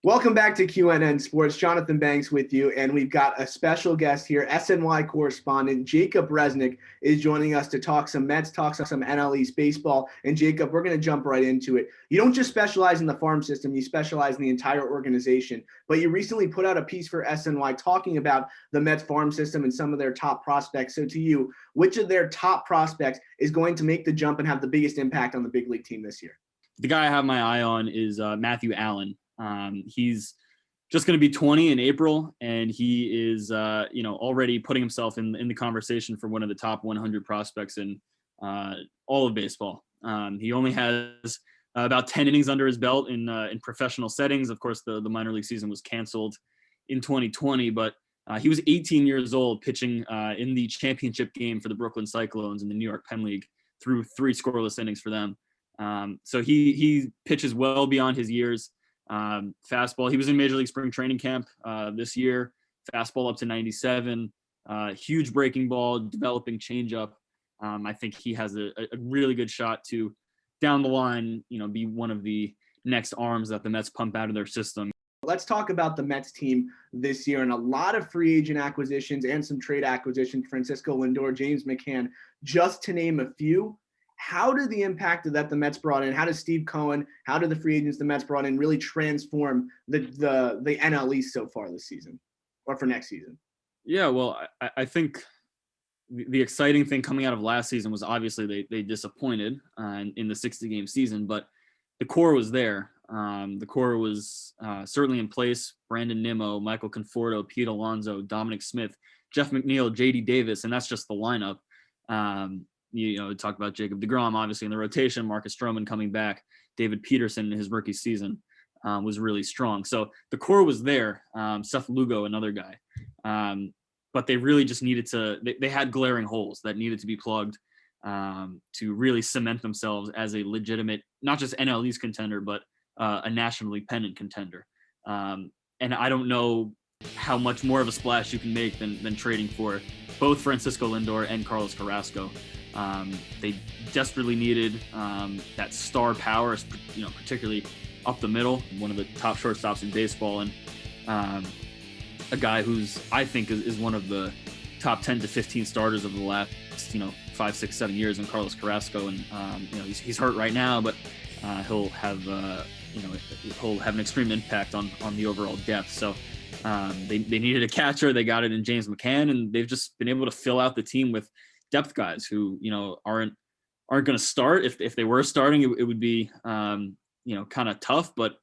Welcome back to QNN Sports. Jonathan Banks with you, and we've got a special guest here. SNY correspondent Jacob Resnick is joining us to talk some Mets, talk some NL East baseball. And Jacob, we're going to jump right into it. You don't just specialize in the farm system, you specialize in the entire organization. But you recently put out a piece for SNY talking about the Mets farm system and some of their top prospects. So to you, which of their top prospects is going to make the jump and have the biggest impact on the big league team this year? The guy I have my eye on is Matthew Allen. He's just going to be 20 in April, and he is, already putting himself in the conversation for one of the top 100 prospects in all of baseball. He only has about 10 innings under his belt in professional settings. Of course, the minor league season was canceled in 2020, but he was 18 years old pitching in the championship game for the Brooklyn Cyclones in the New York Penn League through 3 scoreless innings for them. So he pitches well beyond his years. Fastball. He was in Major League Spring Training Camp this year. Fastball up to 97. Huge breaking ball, developing changeup. I think he has a really good shot to, down the line, be one of the next arms that the Mets pump out of their system. Let's talk about the Mets team this year and a lot of free agent acquisitions and some trade acquisitions. Francisco Lindor, James McCann, just to name a few. How did the impact that the Mets brought in, how does Steve Cohen, how did the free agents the Mets brought in really transform the NL East so far this season or for next season? Yeah, well, I think the exciting thing coming out of last season was obviously they disappointed in the 60-game season, but the core was there. The core was certainly in place. Brandon Nimmo, Michael Conforto, Pete Alonso, Dominic Smith, Jeff McNeil, J.D. Davis, and that's just the lineup. Talk about Jacob deGrom, obviously in the rotation, Marcus Stroman coming back, David Peterson in his rookie season was really strong. So the core was there. Seth Lugo, another guy. But they really just needed to, they had glaring holes that needed to be plugged to really cement themselves as a legitimate, not just NL East contender, but a nationally pennant contender. And I don't know how much more of a splash you can make than trading for both Francisco Lindor and Carlos Carrasco. They desperately needed that star power, particularly up the middle, one of the top shortstops in baseball, and a guy who's, I think, is one of the top 10 to 15 starters of the last, 5, 6, 7 years in Carlos Carrasco. And, he's hurt right now, but he'll have an extreme impact on the overall depth. So they needed a catcher. They got it in James McCann, and they've just been able to fill out the team with depth guys who, aren't going to start. If they were starting, it would be, kind of tough, but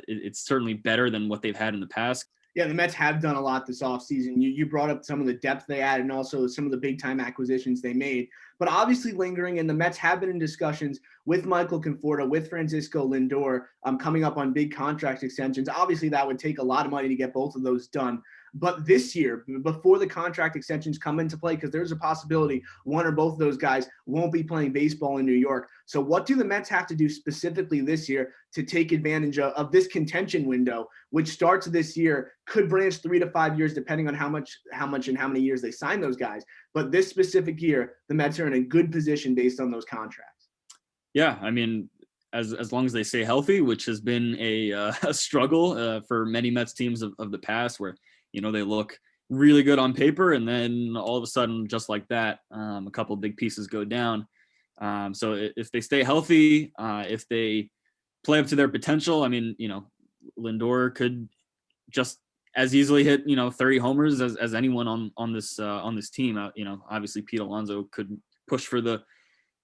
it's certainly better than what they've had in the past. Yeah, the Mets have done a lot this offseason. You brought up some of the depth they added and also some of the big-time acquisitions they made. But obviously lingering, and the Mets have been in discussions with Michael Conforto, with Francisco Lindor, coming up on big contract extensions. Obviously, that would take a lot of money to get both of those done. But this year, before the contract extensions come into play, because there's a possibility one or both of those guys won't be playing baseball in New York. So what do the Mets have to do specifically this year to take advantage of this contention window, which starts this year, could branch 3 to 5 years, depending on how much and how many years they sign those guys. But this specific year, the Mets are in a good position based on those contracts. Yeah, I mean, as long as they stay healthy, which has been a struggle for many Mets teams of the past, where they look really good on paper, and then all of a sudden, just like that, a couple of big pieces go down. So if they stay healthy, if they play up to their potential, I mean, Lindor could just as easily hit 30 homers as anyone on this team. Obviously Pete Alonso could push for the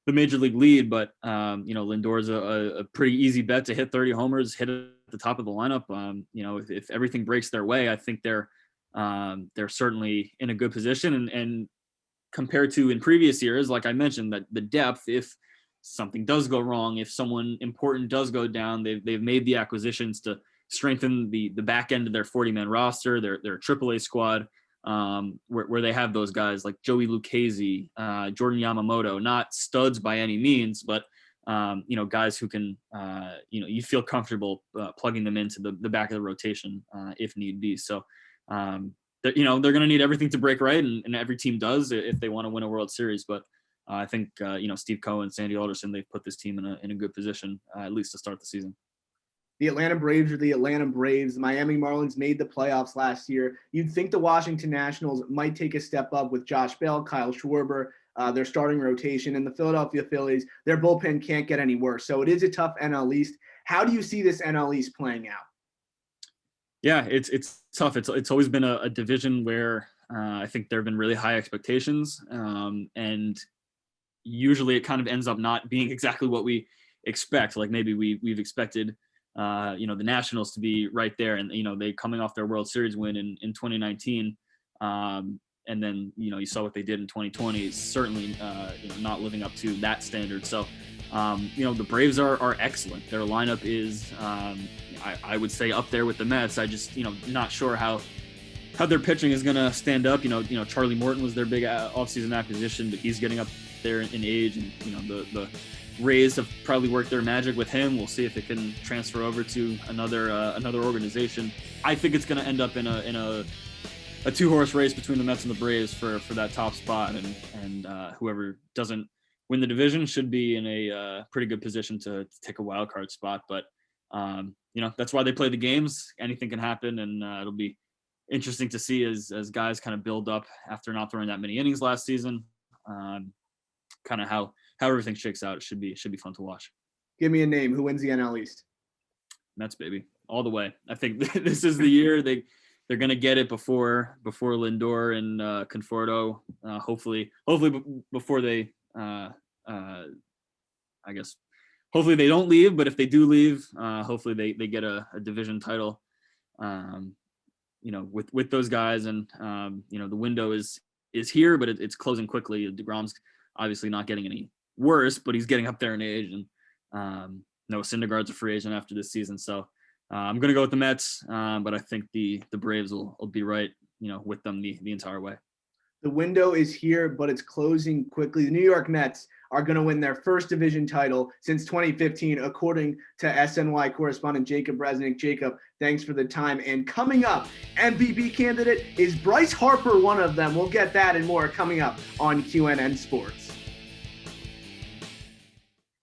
major league lead, but Lindor's a pretty easy bet to hit 30 homers, hit at the top of the lineup. If everything breaks their way, I think they're certainly in a good position. And compared to in previous years, like I mentioned, that the depth, if something does go wrong, if someone important does go down, they've made the acquisitions to strengthen the back end of their 40-man roster, their AAA squad, where they have those guys like Joey Lucchesi, Jordan Yamamoto, not studs by any means, but guys who can, you feel comfortable plugging them into the back of the rotation if need be. So, they're going to need everything to break right, and every team does if they want to win a World Series. But I think, Steve Cohen, Sandy Alderson, they've put this team in a good position, at least to start the season. The Atlanta Braves are the Atlanta Braves. The Miami Marlins made the playoffs last year. You'd think the Washington Nationals might take a step up with Josh Bell, Kyle Schwarber, their starting rotation, and the Philadelphia Phillies, their bullpen can't get any worse. So it is a tough NL East. How do you see this NL East playing out? Yeah, it's tough. It's always been a division where I think there have been really high expectations, and usually it kind of ends up not being exactly what we expect. Like maybe we've expected, the Nationals to be right there, and they coming off their World Series win in 2019, and then you saw what they did in 2020. Certainly, not living up to that standard. So, the Braves are excellent. Their lineup is, I would say, up there with the Mets. I just not sure how their pitching is going to stand up. Charlie Morton was their big offseason acquisition, but he's getting up there in age, and the Rays have probably worked their magic with him. We'll see if it can transfer over to another organization. I think it's going to end up in a two-horse race between the Mets and the Braves for that top spot, and whoever doesn't win the division should be in a pretty good position to take a wild card spot. But that's why they play the games. Anything can happen, and it'll be interesting to see as guys kind of build up after not throwing that many innings last season. Kind of how everything shakes out. It should be fun to watch. Give me a name. Who wins the NL East? Mets, baby, all the way. I think this is the year they're gonna get it before Lindor and Conforto. Hopefully before they I guess hopefully they don't leave, but if they do leave, hopefully they get a division title. With those guys, and the window is here, but it's closing quickly. DeGrom's obviously not getting any worse, but he's getting up there in age, and Syndergaard's a free agent after this season. So I'm going to go with the Mets, but I think the Braves will be right, with them the entire way. The window is here, but it's closing quickly. The New York Mets are going to win their first division title since 2015, according to SNY correspondent Jacob Resnick. Jacob, thanks for the time. And coming up, MVP candidate, is Bryce Harper one of them? We'll get that and more coming up on QNN Sports.